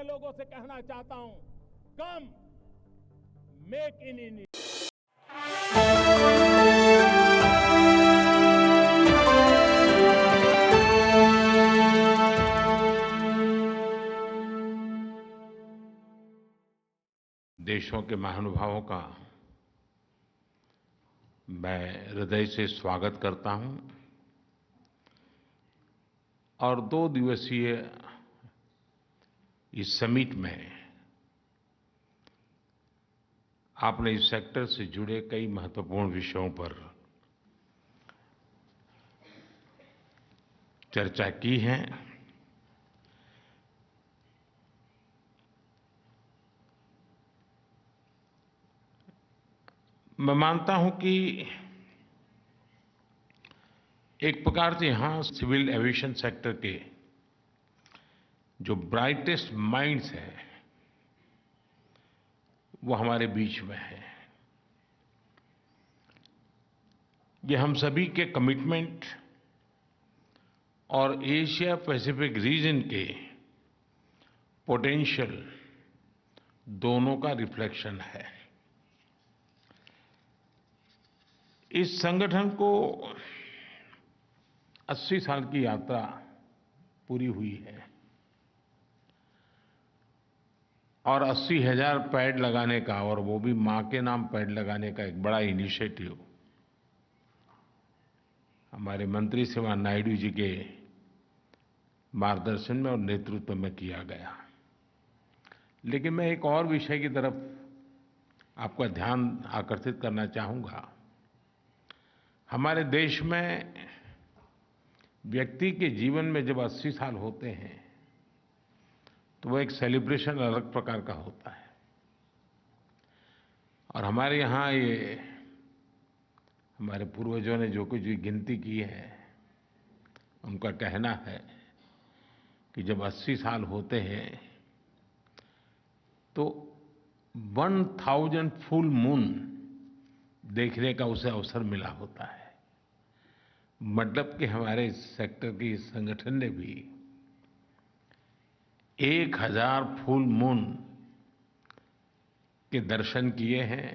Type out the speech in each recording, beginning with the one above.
लोगों से कहना चाहता हूं, कम मेक इन इंडिया। देशों के महानुभावों का मैं हृदय से स्वागत करता हूं और 2 दिवसीय इस समिट में आपने इस सेक्टर से जुड़े कई महत्वपूर्ण विषयों पर चर्चा की है। मैं मानता हूं कि एक प्रकार से यहां सिविल एविएशन सेक्टर के जो ब्राइटेस्ट माइंड्स हैं वो हमारे बीच में हैं। ये हम सभी के कमिटमेंट और एशिया पैसिफिक रीजन के पोटेंशियल दोनों का रिफ्लेक्शन है। इस संगठन को 80 साल की यात्रा पूरी हुई है और 80,000 पेड़ लगाने का, और वो भी मां के नाम पेड़ लगाने का एक बड़ा इनिशिएटिव हमारे मंत्री श्रीमान नायडू जी के मार्गदर्शन में और नेतृत्व में किया गया। लेकिन मैं एक और विषय की तरफ आपका ध्यान आकर्षित करना चाहूंगा। हमारे देश में व्यक्ति के जीवन में जब 80 साल होते हैं तो वो एक सेलिब्रेशन अलग प्रकार का होता है। और हमारे यहाँ ये हमारे पूर्वजों ने जो कुछ भी गिनती की है, उनका कहना है कि जब 80 साल होते हैं तो 1000 फुल मून देखने का उसे अवसर मिला होता है। मतलब कि हमारे सेक्टर की इस संगठन ने भी 1000 फुल मून के दर्शन किए हैं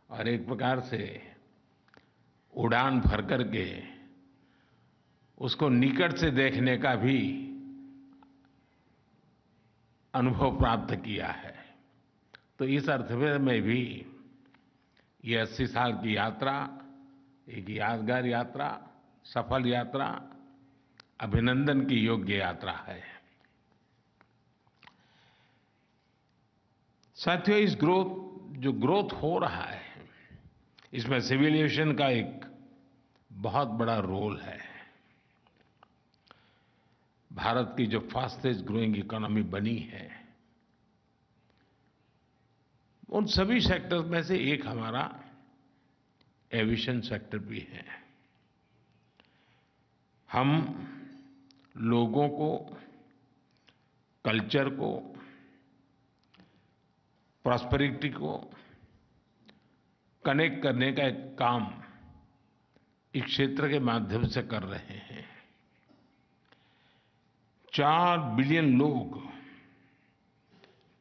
और एक प्रकार से उड़ान भर करके उसको निकट से देखने का भी अनुभव प्राप्त किया है। तो इस अर्थ में भी ये 80 साल की यात्रा एक यादगार यात्रा, सफल यात्रा, अभिनंदन की योग्य यात्रा है। साथियों, इस जो ग्रोथ हो रहा है, इसमें सिविल एविएशन का एक बहुत बड़ा रोल है। भारत की जो फास्टेस्ट ग्रोइंग इकोनॉमी बनी है, उन सभी सेक्टर्स में से एक हमारा एविएशन सेक्टर भी है। हम लोगों को, कल्चर को, प्रॉस्पेरिटी को कनेक्ट करने का एक काम इस क्षेत्र के माध्यम से कर रहे हैं। 4 बिलियन लोग,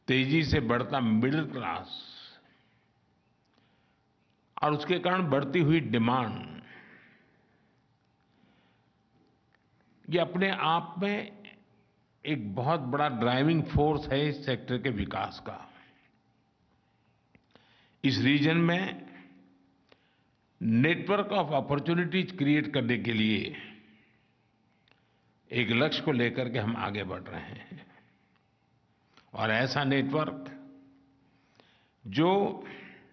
तेजी से बढ़ता मिडिल क्लास और उसके कारण बढ़ती हुई डिमांड, ये अपने आप में एक बहुत बड़ा ड्राइविंग फोर्स है इस सेक्टर के विकास का। इस रीजन में नेटवर्क ऑफ अपॉर्चुनिटीज क्रिएट करने के लिए एक लक्ष्य को लेकर के हम आगे बढ़ रहे हैं। और ऐसा नेटवर्क जो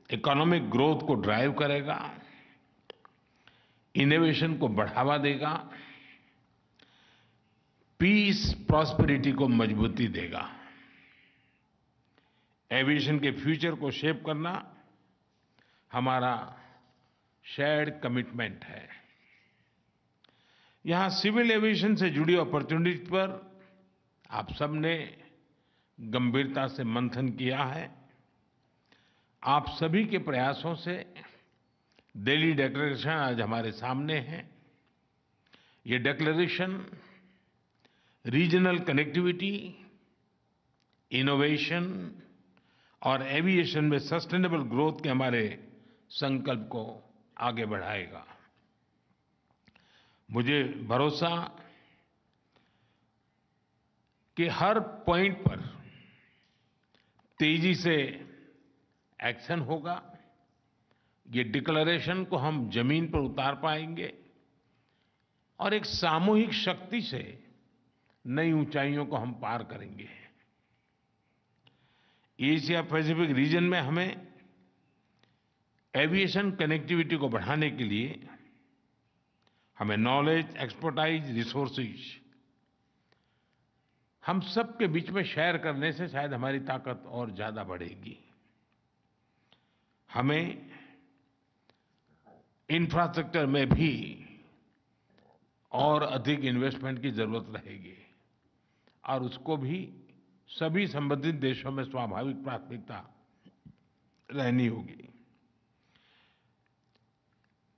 इकोनॉमिक ग्रोथ को ड्राइव करेगा, इनोवेशन को बढ़ावा देगा, पीस प्रॉस्पेरिटी को मजबूती देगा। एविएशन के फ्यूचर को शेप करना हमारा शेयर्ड कमिटमेंट है। यहां सिविल एविएशन से जुड़ी अपॉर्चुनिटी पर आप सबने गंभीरता से मंथन किया है। आप सभी के प्रयासों से दिल्ली डिक्लेरेशन आज हमारे सामने है। ये डिक्लेरेशन रीजनल कनेक्टिविटी, इनोवेशन और एविएशन में सस्टेनेबल ग्रोथ के हमारे संकल्प को आगे बढ़ाएगा। मुझे भरोसा कि हर पॉइंट पर तेजी से एक्शन होगा। ये डिक्लेरेशन को हम जमीन पर उतार पाएंगे और एक सामूहिक शक्ति से नई ऊंचाइयों को हम पार करेंगे। एशिया पैसिफिक रीजन में हमें एविएशन कनेक्टिविटी को बढ़ाने के लिए हमें नॉलेज, एक्सपर्टाइज, रिसोर्सेज हम सब के बीच में शेयर करने से शायद हमारी ताकत और ज्यादा बढ़ेगी। हमें इंफ्रास्ट्रक्चर में भी और अधिक इन्वेस्टमेंट की जरूरत रहेगी और उसको भी सभी संबंधित देशों में स्वाभाविक प्राथमिकता रहनी होगी।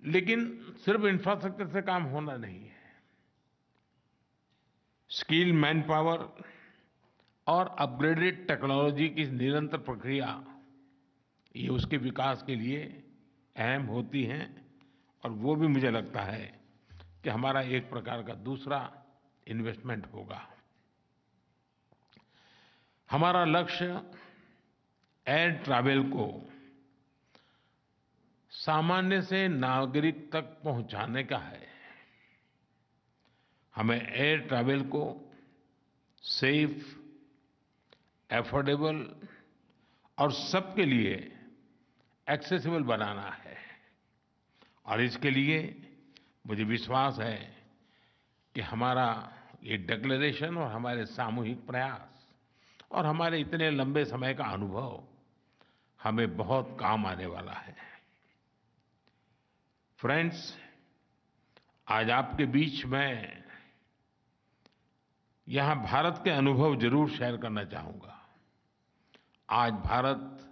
लेकिन सिर्फ इंफ्रास्ट्रक्चर से काम होना नहीं है। स्किल मैन पावर और अपग्रेडेड टेक्नोलॉजी की निरंतर प्रक्रिया ये उसके विकास के लिए अहम होती हैं और वो भी मुझे लगता है कि हमारा एक प्रकार का दूसरा इन्वेस्टमेंट होगा। हमारा लक्ष्य एयर ट्रैवल को सामान्य से नागरिक तक पहुंचाने का है। हमें एयर ट्रैवल को सेफ, अफोर्डेबल और सबके लिए एक्सेसिबल बनाना है और इसके लिए मुझे विश्वास है कि हमारा ये डिक्लेरेशन और हमारे सामूहिक प्रयास और हमारे इतने लंबे समय का अनुभव हमें बहुत काम आने वाला है। फ्रेंड्स, आज आपके बीच में यहाँ भारत के अनुभव जरूर शेयर करना चाहूँगा। आज भारत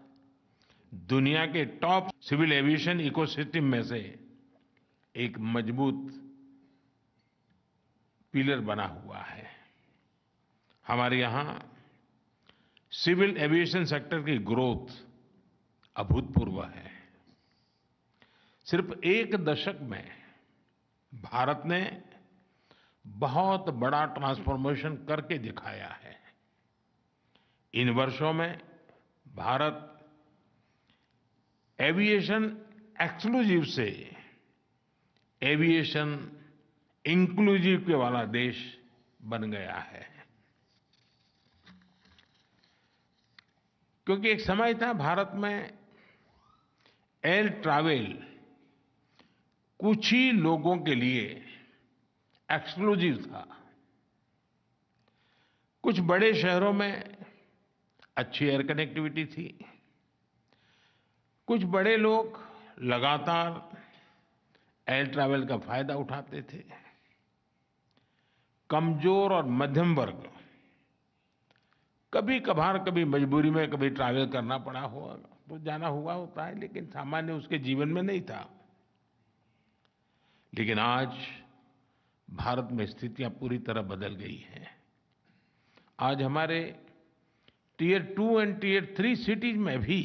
दुनिया के टॉप सिविल एविएशन इकोसिस्टम में से एक मजबूत पिलर बना हुआ है। हमारे यहाँ सिविल एविएशन सेक्टर की ग्रोथ अभूतपूर्व है। सिर्फ एक दशक में भारत ने बहुत बड़ा ट्रांसफॉर्मेशन करके दिखाया है। इन वर्षों में भारत एविएशन एक्सक्लूसिव से एविएशन इंक्लूसिव के वाला देश बन गया है। क्योंकि एक समय था भारत में एयर ट्रैवल कुछ ही लोगों के लिए एक्सक्लूसिव था। कुछ बड़े शहरों में अच्छी एयर कनेक्टिविटी थी। कुछ बड़े लोग लगातार एयर ट्रैवल का फायदा उठाते थे। कमजोर और मध्यम वर्ग कभी कभार, कभी मजबूरी में कभी ट्रैवल करना पड़ा हो तो जाना हुआ होता है, लेकिन सामान्य उसके जीवन में नहीं था। लेकिन आज भारत में स्थितियां पूरी तरह बदल गई हैं। आज हमारे टियर 2 और टियर 3 सिटीज में भी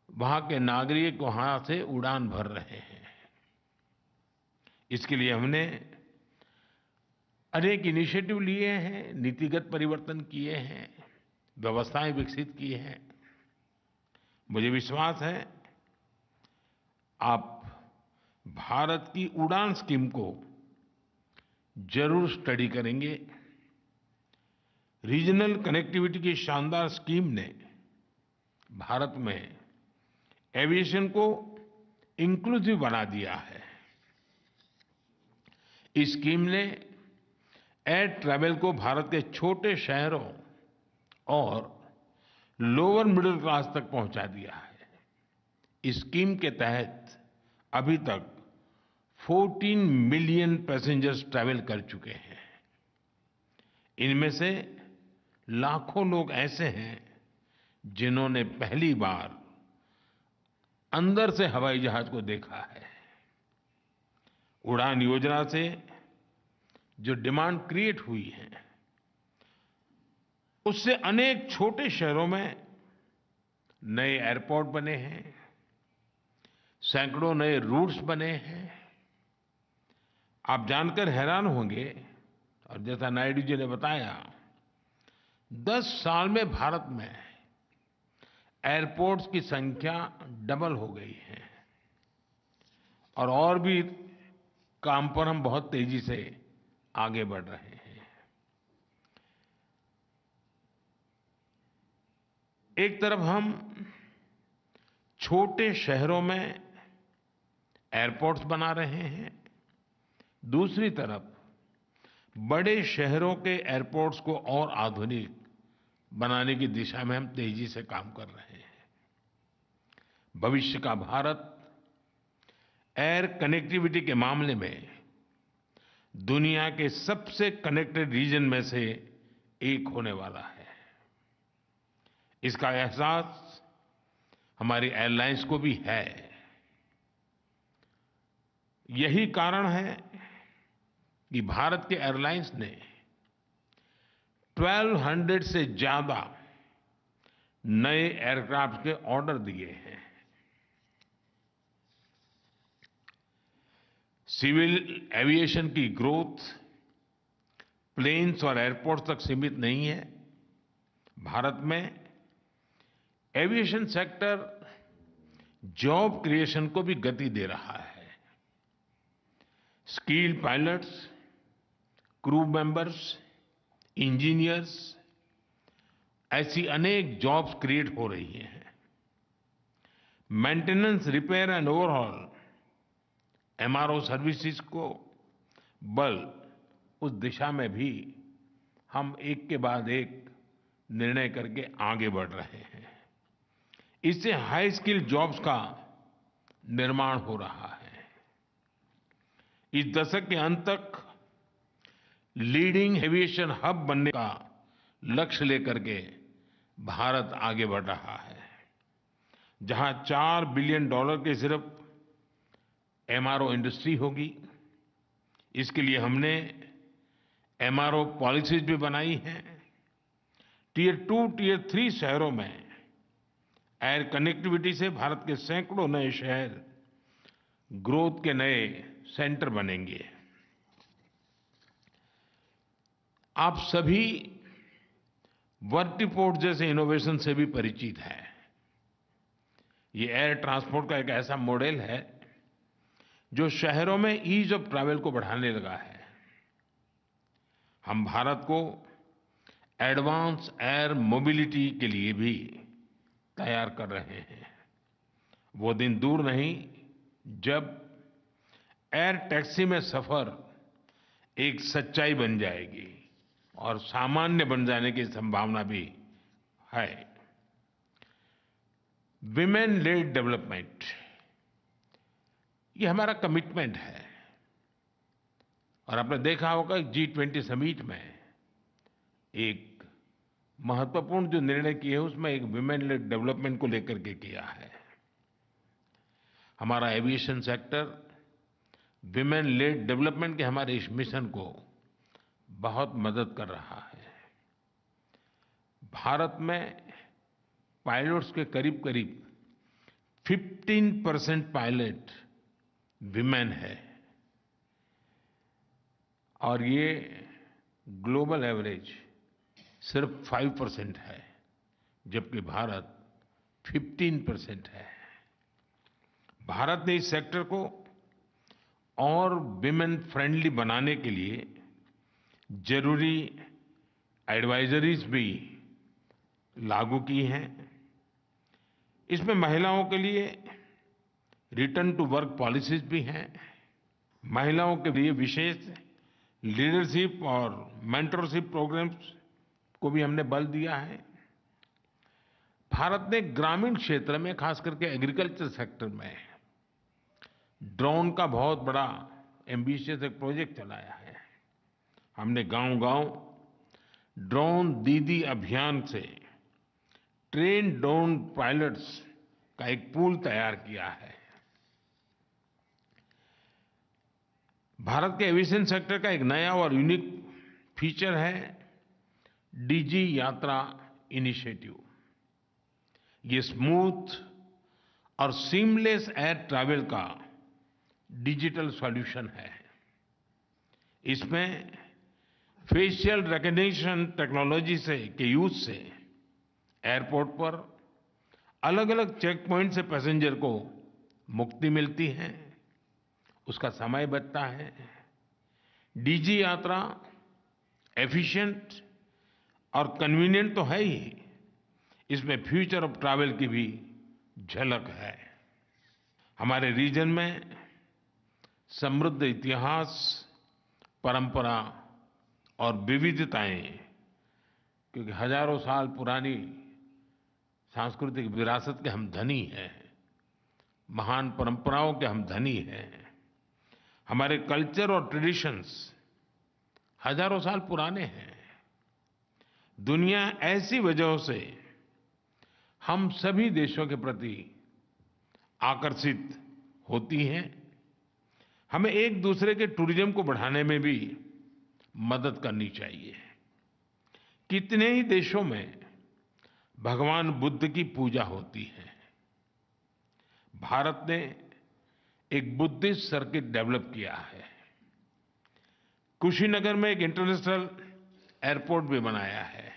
वहां के नागरिक वहां से उड़ान भर रहे हैं। इसके लिए हमने अनेक इनिशिएटिव लिए हैं, नीतिगत परिवर्तन किए हैं, व्यवस्थाएं विकसित की हैं। मुझे विश्वास है आप भारत की उड़ान स्कीम को जरूर स्टडी करेंगे। रीजनल कनेक्टिविटी की शानदार स्कीम ने भारत में एविएशन को इंक्लूसिव बना दिया है। इस स्कीम ने एयर ट्रैवल को भारत के छोटे शहरों और लोअर मिडिल क्लास तक पहुंचा दिया है। इस स्कीम के तहत अभी तक 14 मिलियन पैसेंजर्स ट्रैवल कर चुके हैं। इनमें से लाखों लोग ऐसे हैं जिन्होंने पहली बार अंदर से हवाई जहाज को देखा है। उड़ान योजना से जो डिमांड क्रिएट हुई है उससे अनेक छोटे शहरों में नए एयरपोर्ट बने हैं, सैकड़ों नए रूट्स बने हैं। आप जानकर हैरान होंगे, और जैसा नायडू जी ने बताया, 10 साल में भारत में एयरपोर्ट्स की संख्या डबल हो गई है और भी काम पर हम बहुत तेजी से आगे बढ़ रहे हैं। एक तरफ हम छोटे शहरों में एयरपोर्ट्स बना रहे हैं, दूसरी तरफ बड़े शहरों के एयरपोर्ट्स को और आधुनिक बनाने की दिशा में हम तेजी से काम कर रहे हैं। भविष्य का भारत एयर कनेक्टिविटी के मामले में दुनिया के सबसे कनेक्टेड रीजन में से एक होने वाला है। इसका एहसास हमारी एयरलाइंस को भी है। यही कारण है कि भारत के एयरलाइंस ने 1200 से ज्यादा नए एयरक्राफ्ट के ऑर्डर दिए हैं। सिविल एविएशन की ग्रोथ प्लेन्स और एयरपोर्ट्स तक सीमित नहीं है। भारत में एविएशन सेक्टर जॉब क्रिएशन को भी गति दे रहा है। Skilled pilots, crew members, engineers, ऐसी अनेक जॉब्स क्रिएट हो रही हैं। Maintenance, repair and overhaul, MRO services को बल, उस दिशा में भी हम एक के बाद एक निर्णय करके आगे बढ़ रहे हैं। इससे हाई स्किल जॉब्स का निर्माण हो रहा है। इस दशक के अंत तक लीडिंग एविएशन हब बनने का लक्ष्य लेकर के भारत आगे बढ़ रहा है। जहां $4 बिलियन की सिर्फ एमआरओ इंडस्ट्री होगी, इसके लिए हमने एमआरओ पॉलिसीज भी बनाई हैं। टियर 2, टियर 3 शहरों में एयर कनेक्टिविटी से भारत के सैकड़ों नए शहर ग्रोथ के नए सेंटर बनेंगे। आप सभी वर्टिपोर्ट जैसे इनोवेशन से भी परिचित हैं। ये एयर ट्रांसपोर्ट का एक ऐसा मॉडल है जो शहरों में ईज ऑफ ट्रैवल को बढ़ाने लगा है। हम भारत को एडवांस एयर मोबिलिटी के लिए भी तैयार कर रहे हैं। वो दिन दूर नहीं जब एयर टैक्सी में सफर एक सच्चाई बन जाएगी और सामान्य बन जाने की संभावना भी है। विमेन लेड डेवलपमेंट, ये हमारा कमिटमेंट है। और आपने देखा होगा G20 समिट में एक महत्वपूर्ण जो निर्णय किए उसमें एक विमेन लेड डेवलपमेंट को लेकर के किया है। हमारा aviation sector women lead development के हमारे इस मिशन को बहुत मदद कर रहा है। भारत में पायलट्स के करीब-करीब 15% पायलट विमेन है और ये ग्लोबल एवरेज सिर्फ 5% है, जबकि भारत 15% है। भारत ने इस सेक्टर को और विमेन फ्रेंडली बनाने के लिए जरूरी एडवाइजरीज भी लागू की हैं। इसमें महिलाओं के लिए रिटर्न टू वर्क पॉलिसीज भी हैं। महिलाओं के लिए विशेष लीडरशिप और मेंटरशिप प्रोग्राम्स को भी हमने बल दिया है। भारत ने ग्रामीण क्षेत्र में, खास करके एग्रीकल्चर सेक्टर में, ड्रोन का बहुत बड़ा एम्बिशियस एक प्रोजेक्ट चलाया है। हमने गांव-गांव ड्रोन दीदी अभियान से ट्रेन ड्रोन पायलट्स का एक पूल तैयार किया है। भारत के एविएशन सेक्टर का एक नया और यूनिक फीचर है डीजी यात्रा इनिशिएटिव। ये स्मूथ और सीमलेस एयर ट्रैवल का डिजिटल सॉल्यूशन है। इसमें फेशियल रिकॉग्निशन टेक्नोलॉजी के यूज से एयरपोर्ट पर अलग-अलग चेक पॉइंट से पैसेंजर को मुक्ति मिलती है, उसका समय बचता है। डीजी यात्रा एफिशिएंट और कन्वीनिएंट तो है ही, इसमें फ्यूचर ऑफ ट्रैवल की भी झलक है। हमारे रीजन में समृद्ध इतिहास, परंपरा और विविधताएं, क्योंकि हजारों साल पुरानी सांस्कृतिक विरासत के हम धनी हैं, महान परंपराओं के हम धनी हैं। हमारे कल्चर और ट्रेडिशंस हजारों साल पुराने हैं। दुनिया ऐसी वजहों से हम सभी देशों के प्रति आकर्षित होती है। हमें एक दूसरे के टूरिज्म को बढ़ाने में भी मदद करनी चाहिए। कितने ही देशों में भगवान बुद्ध की पूजा होती है। भारत ने एक बुद्धिस्ट सर्किट डेवलप किया है। कुशीनगर में एक इंटरनेशनल एयरपोर्ट भी बनाया है।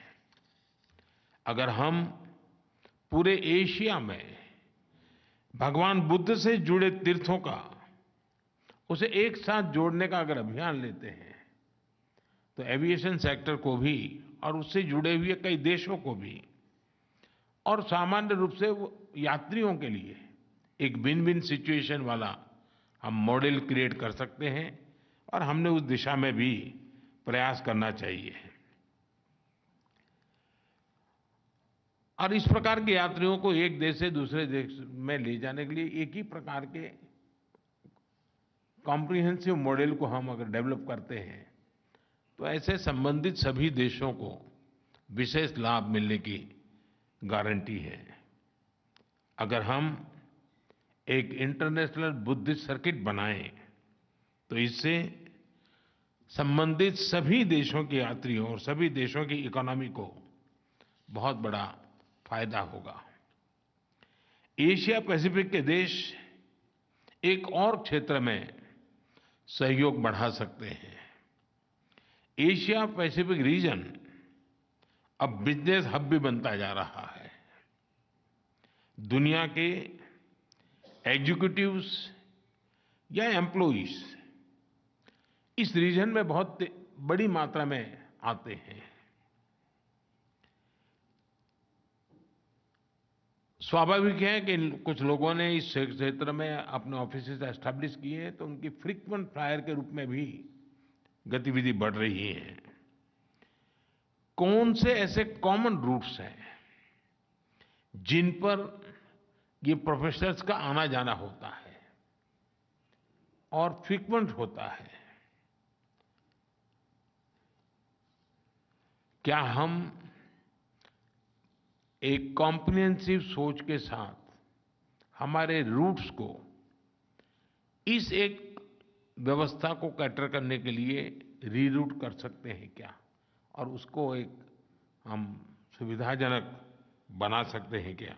अगर हम पूरे एशिया में भगवान बुद्ध से जुड़े तीर्थों का, उसे एक साथ जोड़ने का अगर अभियान लेते हैं, तो एविएशन सेक्टर को भी और उससे जुड़े हुए कई देशों को भी और सामान्य रूप से यात्रियों के लिए एक विन विन सिचुएशन वाला हम मॉडल क्रिएट कर सकते हैं, और हमने उस दिशा में भी प्रयास करना चाहिए। और इस प्रकार के यात्रियों को एक देश से दूसरे देश में ले जाने के लिए एक ही प्रकार के कॉम्प्रिहेंसिव मॉडल को हम अगर डेवलप करते हैं, तो ऐसे संबंधित सभी देशों को विशेष लाभ मिलने की गारंटी है। अगर हम एक इंटरनेशनल बुद्धिस्ट सर्किट बनाएं, तो इससे संबंधित सभी देशों के यात्रियों और सभी देशों की इकोनॉमी को बहुत बड़ा फायदा होगा। एशिया पैसिफिक के देश एक और क्षेत्र में सहयोग बढ़ा सकते हैं। एशिया पैसिफिक रीजन अब बिजनेस हब भी बनता जा रहा है। दुनिया के एग्जीक्यूटिव्स या एम्प्लॉइज इस रीजन में बहुत बड़ी मात्रा में आते हैं। स्वाभाविक है कि कुछ लोगों ने इस क्षेत्र में अपने ऑफिसेज एस्टैब्लिश किए हैं, तो उनकी फ्रीक्वेंट फ्लायर के रूप में भी गतिविधि बढ़ रही है। कौन से ऐसे कॉमन रूट्स हैं जिन पर ये प्रोफेशनल्स का आना जाना होता है और फ्रीक्वेंट होता है? क्या हम एक कॉम्प्रिहेंसिव सोच के साथ हमारे रूट्स को इस एक व्यवस्था को कैटर करने के लिए रीरूट कर सकते हैं क्या, और उसको एक हम सुविधाजनक बना सकते हैं क्या?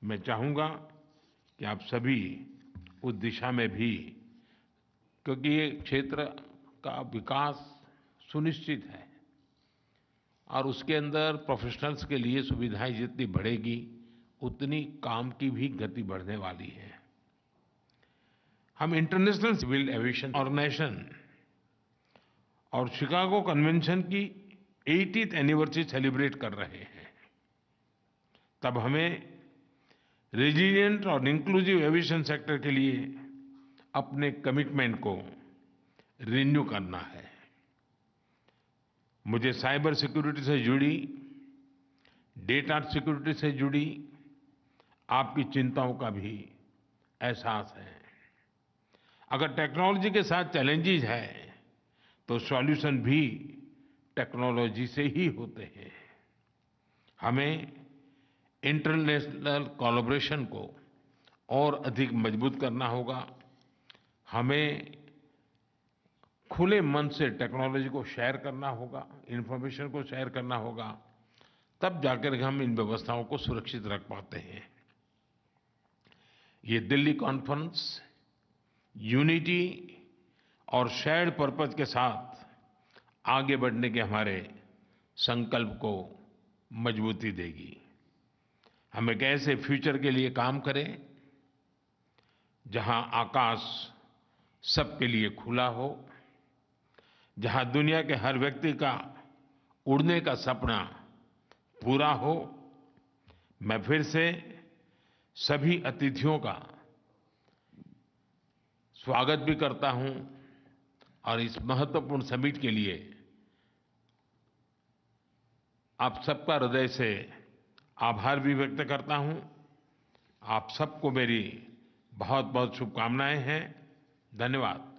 मैं चाहूँगा कि आप सभी उस दिशा में भी, क्योंकि ये क्षेत्र का विकास सुनिश्चित है और उसके अंदर प्रोफेशनल्स के लिए सुविधाएं जितनी बढ़ेगी, उतनी काम की भी गति बढ़ने वाली है। हम इंटरनेशनल सिविल एविएशन ऑर्गेनाइजेशन और शिकागो कन्वेंशन की 80th एनिवर्सरी सेलिब्रेट कर रहे हैं। तब हमें रेजिलिएंट और इंक्लूसिव एविएशन सेक्टर के लिए अपने कमिटमेंट को रिन्यू करना है। मुझे साइबर सिक्योरिटी से जुड़ी, डेटा सिक्योरिटी से जुड़ी आपकी चिंताओं का भी एहसास है। अगर टेक्नोलॉजी के साथ चैलेंजेस हैं, तो सॉल्यूशन भी टेक्नोलॉजी से ही होते हैं। हमें इंटरनेशनल कोलैबोरेशन को और अधिक मजबूत करना होगा। हमें खुले मन से टेक्नोलॉजी को शेयर करना होगा, इन्फॉर्मेशन को शेयर करना होगा, तब जाकर हम इन व्यवस्थाओं को सुरक्षित रख पाते हैं। ये दिल्ली कॉन्फ्रेंस यूनिटी और शेयर्ड पर्पज के साथ आगे बढ़ने के हमारे संकल्प को मजबूती देगी। हम एक ऐसे फ्यूचर के लिए काम करें जहां आकाश सबके लिए खुला हो, जहां दुनिया के हर व्यक्ति का उड़ने का सपना पूरा हो। मैं फिर से सभी अतिथियों का स्वागत भी करता हूं और इस महत्वपूर्ण समिट के लिए आप सबका हृदय से आभार भी व्यक्त करता हूं। आप सबको मेरी बहुत-बहुत शुभकामनाएं हैं। धन्यवाद।